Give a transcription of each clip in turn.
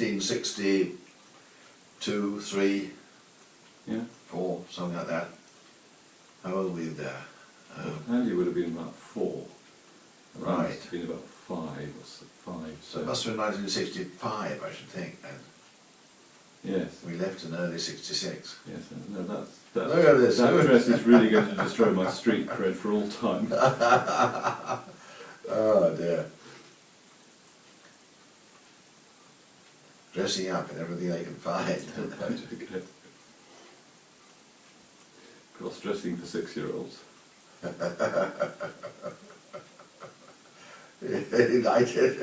1962, 3, Yeah. 4, something like that. How old were you there? Andy would have been about 4. And I Right. must have been about 5 or 5. So it must have been 1965, I should think, then. Yes. We left in early 66. Yes. No, Look at this. that dress is really going to destroy my street cred for all time. Oh dear. Dressing up in everything they can find. Okay. Cross-dressing for 6-year-olds. You like it?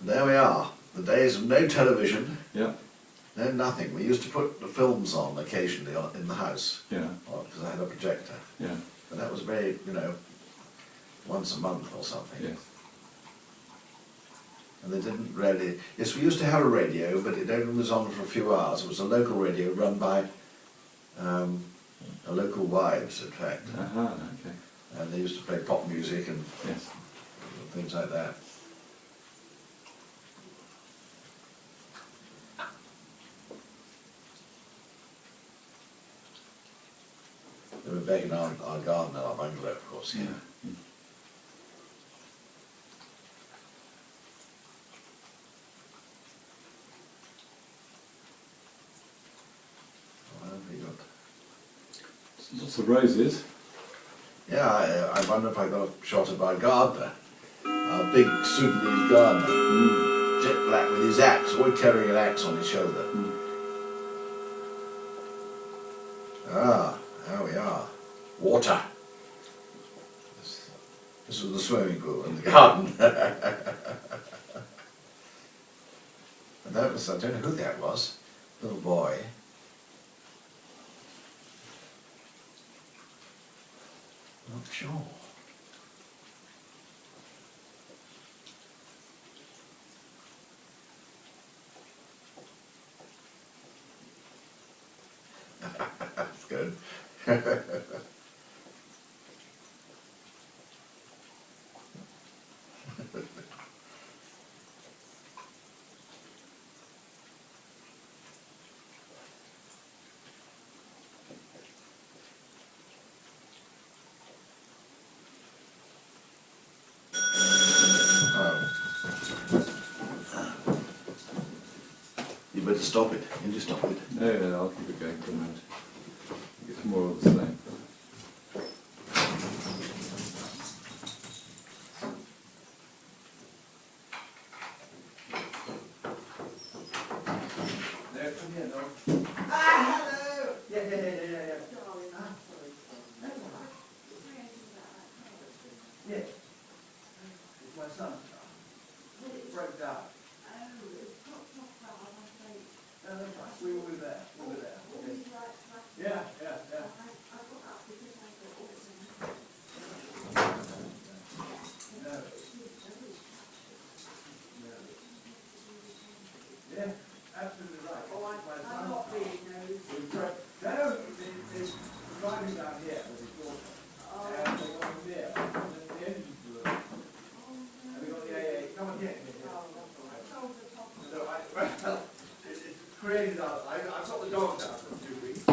There we are. The days of no television, Yeah. no nothing. We used to put the films on occasionally in the house, Yeah. because I had a projector. Yeah. But that was very, once a month or something. Yes. And they didn't really... Yes, we used to have a radio, but it only was on for a few hours. It was a local radio run by a local wives, in fact. Okay. And they used to play pop music and Yes. things like that. They were back in our garden at our bungalow, of course, yeah. Mm. Well, we got... Lots of roses. Yeah, I wonder if I got a shot of our gardener, our big Sudanese gardener, jet black with his axe, always carrying an axe on his shoulder. Mm. Ah, there we are. Water. This was the swimming pool in the garden. And that was, I don't know who that was, little boy. Not sure. That's good. You better stop it. You just stop it. No, I'll keep it going for a minute. It's more of the same. No, come here, no. Ah, hello! Yeah. Yeah. It's my son. Broke down. No, that's right. We were there. Yeah. No. Yeah, absolutely right. I'm not being no, he's driving down here with his daughter. And they got him there. The engine blew. And we got the AA. Come on, here. So it's created out. I've got the dogs out for 2 weeks.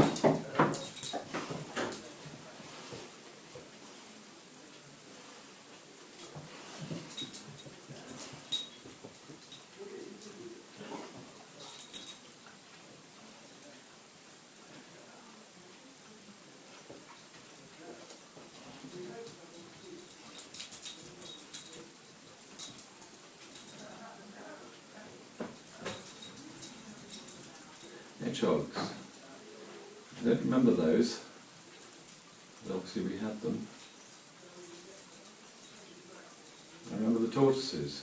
Hedgehogs. I don't remember those, but obviously we had them. I remember the tortoises.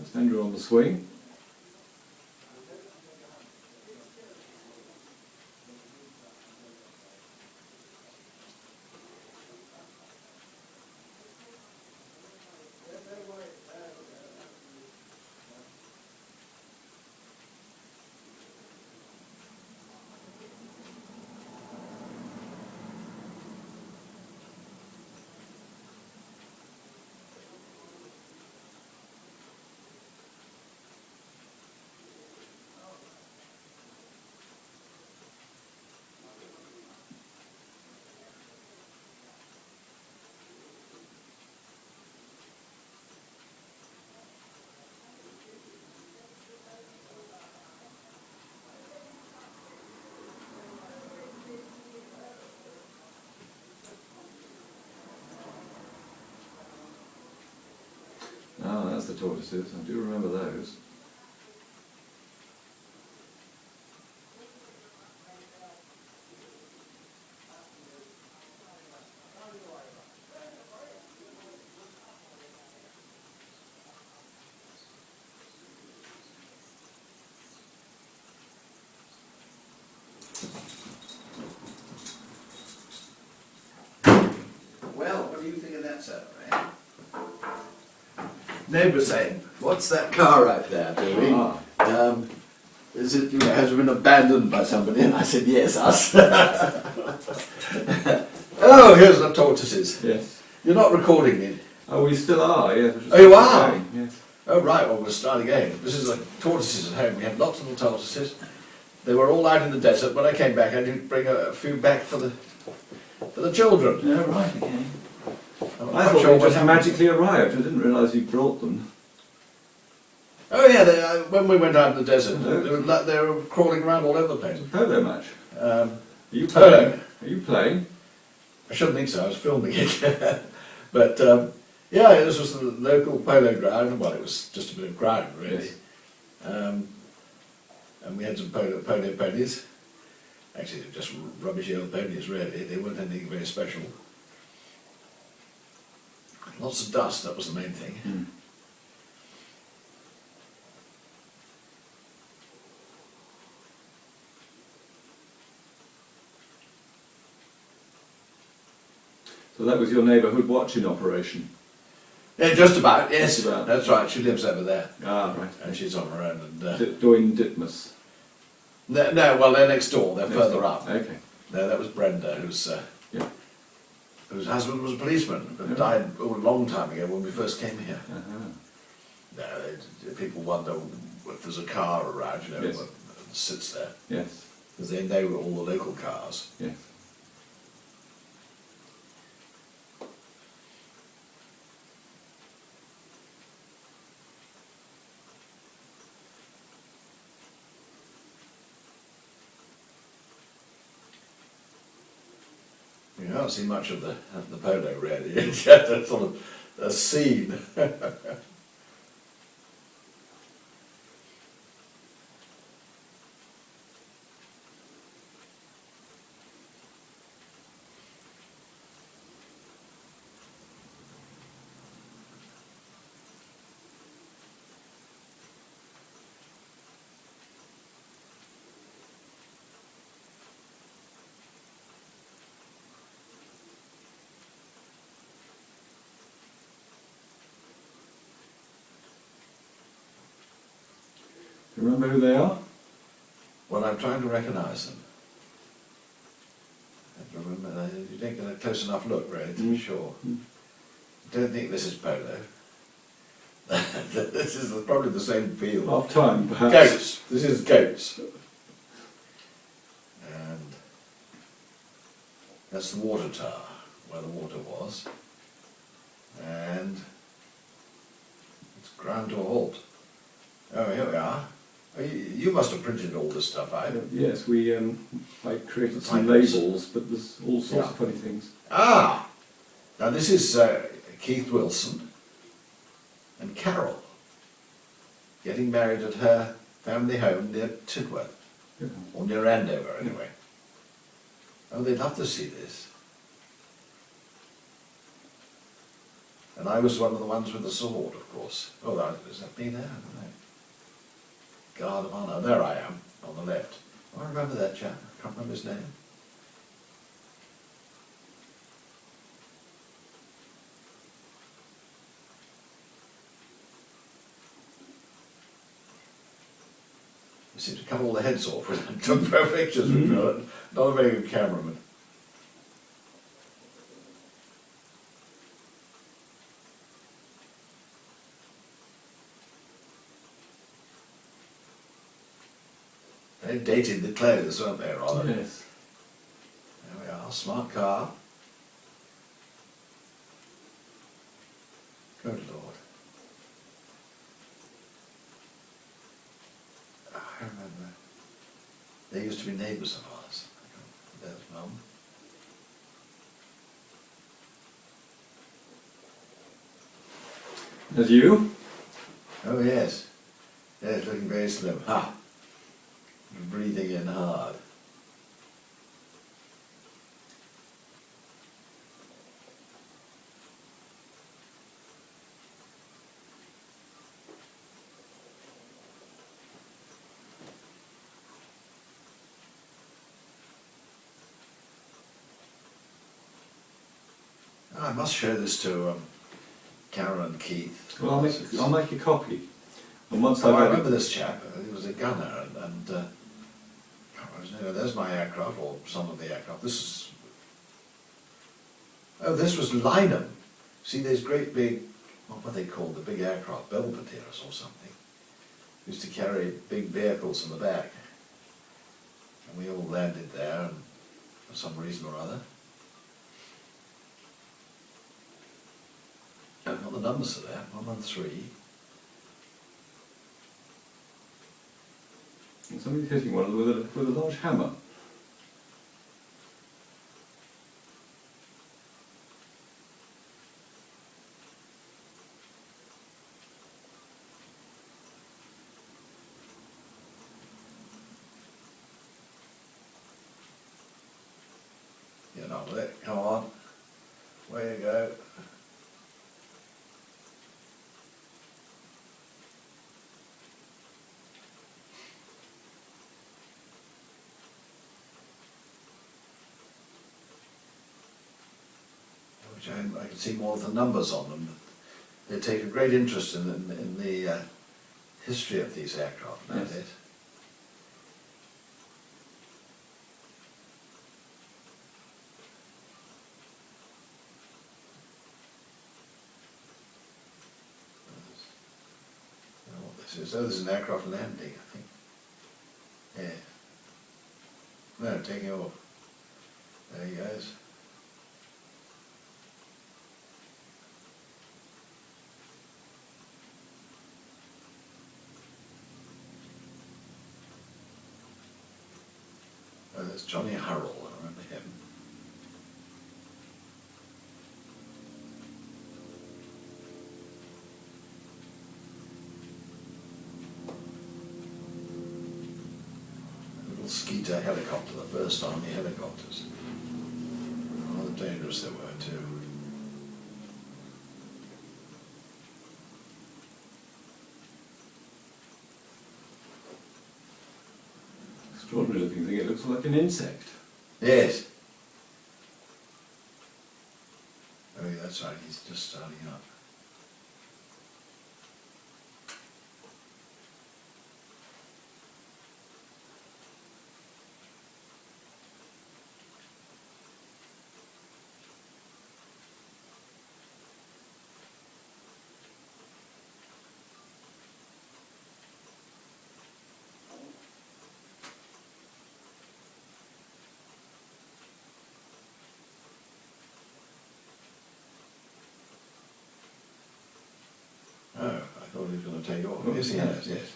Stand you on the swing. Ah, that's the tortoises. I do remember those. Well, what do you think of that setup, eh? Neighbour saying, "What's that car out there doing? Ah. Is it, has it been abandoned by somebody?" And I said, "Yes, us." Oh, here's the tortoises. Yes. You're not recording me. Oh, we still are, yes. Oh, you are? Going, yes. Oh, right. Well, we'll start again. This is the tortoises at home. We have lots of little tortoises. They were all out in the desert. When I came back, I did bring a few back for the children. Yeah, right, okay. I'm I not thought sure they what just happened. magically arrived. I didn't realise you brought them. Oh yeah, when we went out in the desert, Hello. they were crawling around all over the place. It's a polo match. Are you Polo. playing? Are you playing? I shouldn't think so, I was filming it. But yeah, this was the local polo ground. Well, it was just a bit of ground, really. Yes. And we had some polo ponies. Actually, they were just rubbishy old ponies, really. They weren't anything very special. Lots of dust, that was the main thing. Mm. So that was your neighbourhood watching operation? Yeah, just about, yes. Just about. That's right, she lives over there. Ah, right. And she's on her own. And, Doing Ditmas? no, well, they're next door, they're Next further door. up. Okay. No, that was Brenda, Yeah. whose husband was a policeman, but Yeah. died a long time ago when we first came here. Uh-huh. No, people wonder if there's a car around, you know, Yes. that sits there, Yes. because they know all the local cars. Yes. You can't see much of the polo really. It's just a sort of a scene. Do you remember who they are? Well, I'm trying to recognise them. I have to remember, you don't get a close enough look really to be sure. Don't think this is polo. This is probably the same field. Half time, perhaps. Goats. This is goats. And that's the water tower, where the water was. And it's ground to a halt. Oh, here we are. Oh, you must have printed all this stuff out. Yes, I created some Typos. labels, but there's all sorts Yeah. of funny things. Ah! Now this is Keith Wilson and Carol getting married at her family home near Tidworth, Yeah. or near Andover anyway. Oh, they'd love to see this. And I was one of the ones with the sword, of course. Oh, is that me there? I don't know. Guard of honour. There I am, on the left. Oh, I remember that chap. I can't remember his name. I seem to cut all the heads off when I took pictures with him. Not a very good cameraman. They dated the clothes, weren't they, rather? Yes. There we are, smart car. Good Lord. I remember. They used to be neighbours of ours. There's Mum. As you? Oh yes. Yes, looking very slim. Ha! Breathing in hard. I must show this to Karen and Keith. Well, I'll make a copy. And once Oh, I I've remember this chap. He was a gunner, and can't remember his name. There's my aircraft, or some of the aircraft. This is. Oh, this was Lynham. See, these great big, what were they called? The big aircraft, Belvederes or something. Used to carry big vehicles in the back, and we all landed there, and for some reason or other. I've got the numbers of that. 113. And somebody's hitting one with a large hammer. Get on with it. Come on. Way to go. Which I can see more of the numbers on them. They take a great interest in the history of these aircraft nowadays. Yes. What this is? Oh, this is an aircraft landing, I think. Yeah. No, taking off. There he goes. Oh, there's Johnny Hurrell, I remember him. A little Skeeter helicopter, the first army helicopters. Rather dangerous they were too. Extraordinary looking thing. It looks like an insect. Yes. Oh yeah, that's right, he's just starting up. Oh, I thought he was going to take off. Yes, he has, yes.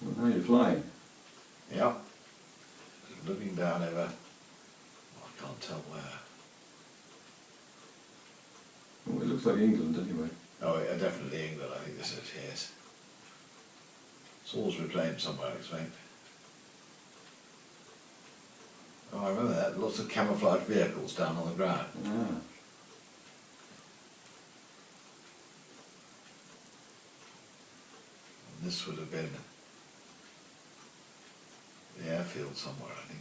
Well, now you're flying. Yeah. Looking down over, I can't tell where. Well, it looks like England anyway. Oh, definitely England, I think this is, yes. Salisbury Plain somewhere, I expect. Oh, I remember that. Lots of camouflage vehicles down on the ground. Ah. And this would have been the airfield somewhere, I think.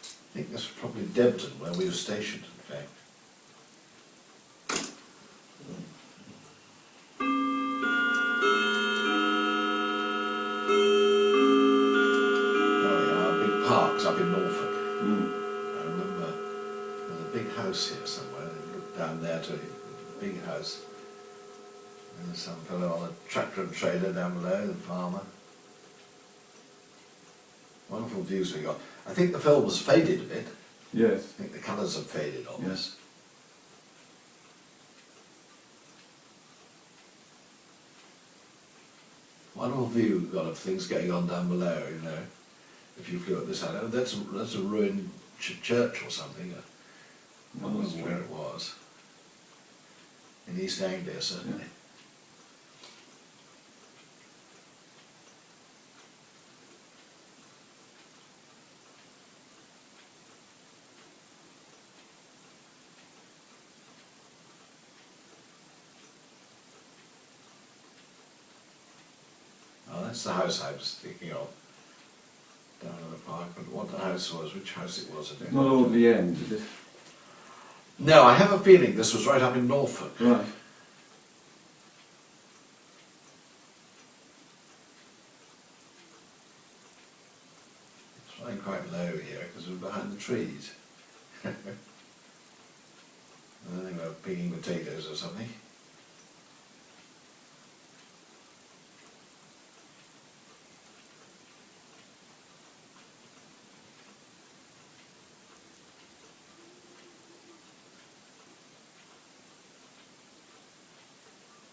I think this was probably Debden, where we were stationed, in fact. Oh yeah, big parks up in Norfolk. Mm. I remember there's a big house here somewhere. You look down there to a big house. And there's some fellow on a tractor and trailer down below, the farmer. Wonderful views we got. I think the film has faded a bit. Yes. I think the colours have faded on this. Wonderful view we've got of things going on down below, you know. If you flew at this side, oh, that's a ruined church or something. I don't know where it was. In East Anglia, certainly. Yeah. Oh, that's the house I was thinking of. Down in the park, but what the house was, which house it was, I don't Not know. all the end, is it? No, I have a feeling this was right up in Norfolk. Right. It's flying quite low here because we're behind the trees. I think we're picking potatoes or something.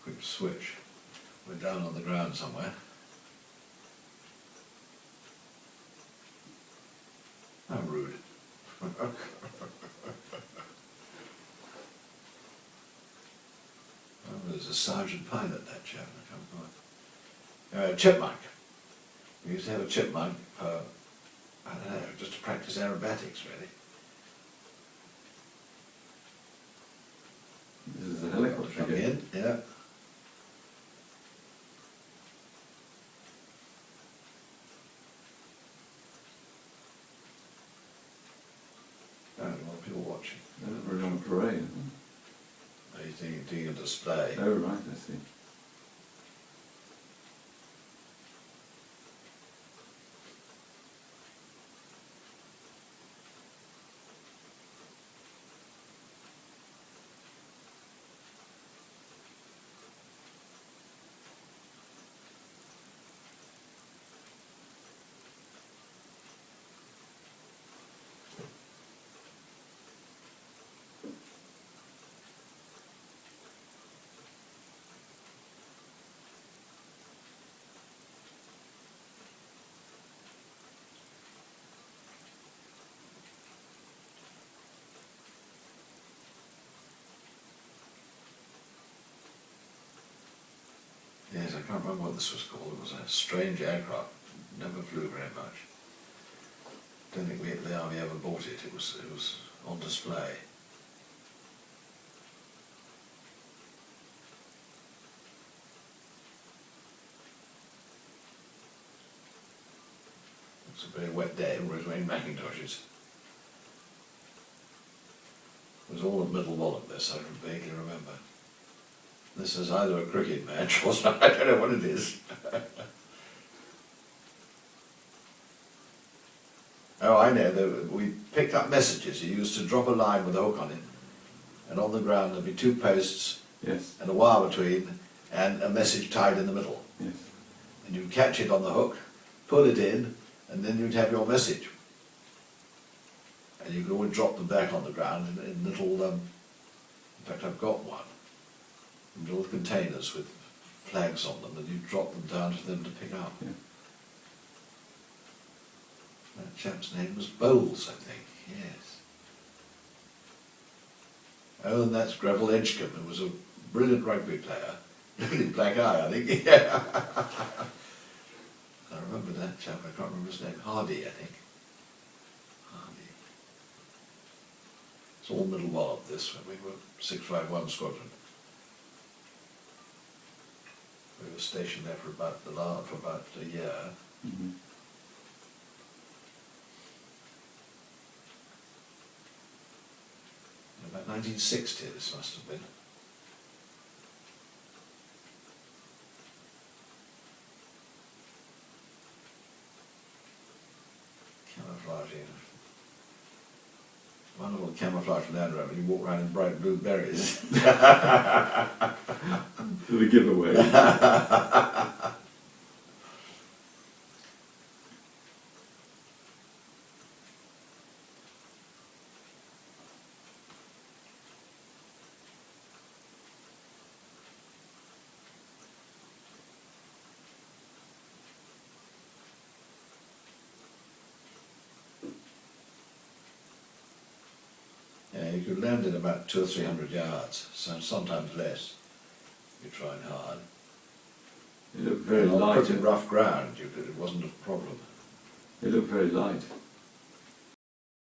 Quick switch. We're down on the ground somewhere. How rude. Oh, there's a Sergeant Pilot, that chap. I can't remember. Chipmunk. We used to have a chipmunk for, I don't know, just to practice aerobatics, really. This is a helicopter Coming again. in, yeah. Oh, a lot of people watching. We're on parade. Are you doing a display? Oh, right, I see. Yes, I can't remember what this was called. It was a strange aircraft. Never flew very much. Don't think the army ever bought it. It was on display. It's a very wet day. Everybody's wearing Macintoshes. It was all a middle wallop, this, I can vaguely remember. This is either a cricket match or something. I don't know what it is. Oh, I know. We picked up messages. You used to drop a line with a hook on it, and on the ground there'd be two posts Yes. and a wire between, and a message tied in the middle. Yes. And you'd catch it on the hook, pull it in, and then you'd have your message. And you could always drop them back on the ground in little, in fact I've got one, in little containers with flags on them, and you drop them down for them to pick up. Yeah. That chap's name was Bowles, I think, yes. Oh, and that's Greville Edgecombe, who was a brilliant rugby player. Lived in Black Eye, I think. Yeah. I remember that chap, I can't remember his name. Hardy, I think. Hardy. It's all Middle Wallop, this, when we were 651 Squadron. We were stationed there for about a year. Mhm. About 1960 this must have been. Camouflaging. Wonderful camouflage Land Rover, you walk around in bright blue berries. The giveaway. Yeah, you could land in about 200 or 300 yards, so sometimes less. You're trying hard. It looked very And on light. pretty rough ground, it wasn't a problem. It looked very light.